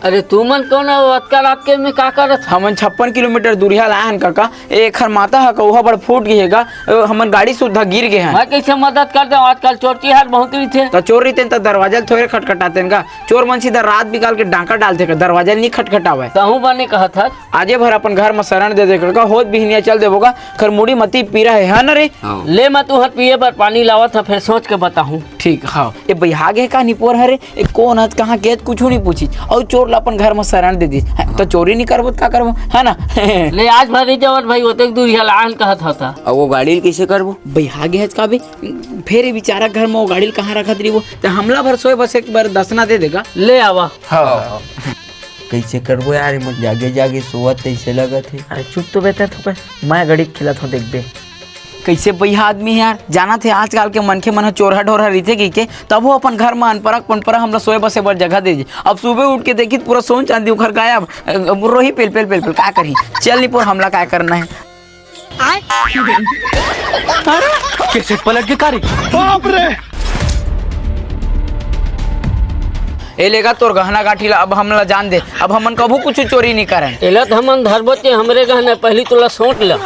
अरे तू मन कौन अतका रात के में का करत? हमन 56 किलोमीटर दूरिया लाहन काका। एक हर माता है कौहा बड़ फूट गई हैगा, हमन गाड़ी सुधा गिर गए हैं। मैं कैसे मदद कर दूं? आजकल चोरी हर बहुत रही थे। तो चोर रहते तो दरवाजा थोड़े खटखटाते का। चोर मन सीधा रात निकाल के डांका डालते का, दरवाजा नहीं खटखटावे। तहू बने कहा था आजे भर अपन घर में शरण दे दे का, होत बिहनिया चल देबोगा। खर मुड़ी मती पीरा है ना रे। ले मैं तू हर पिए पर पानी लावा था, फिर सोच के बताऊं। ठीक हाँ। ये बिहागे का निपोर हरे, एक कौन हत कहाँ के कुछ नहीं पूछी और चोर ला अपन घर में शरण दे दी। तो चोरी नहीं करबो का करबो, है ना। ले आज भरी जवर भाई होते दूर हलान कहा था। और वो गाड़ी कैसे करबो? बिहागे है का भी फिर बेचारा घर में वो गाड़ी कहाँ रखत रही वो, तो हमला भर सोए बस एक बार दसना दे देगा। ले आवा। हाँ कैसे करबो यार, मत जागे जागे सोवत ऐसे लगत है। अरे चुप तो बेहतर तो मैं गड़ी खिला था देख बे कैसे बढ़िया आदमी है यार। जाना थे आजकल के मनखे मन चोरहा ढोरहा रहते की के, तब वो अपन घर में अनपरक पनपरा हमरा सोए बसे बर जगह दे दी। अब सुबह उठ के देखी पूरा सोन चांदी उखर गायब, रोही पेल पेल पेल पेल का करी। चल नहीं पूरा हमला क्या करना है। कैसे पलट के कारी, बाप रे। ए लेगा तोर गहना गाठी ला, अब हमला जान दे। अब हमन कभू कुछ चोरी नहीं करन। एला तो हमन धरबते हमरे गहना पहली तोला सोच ल।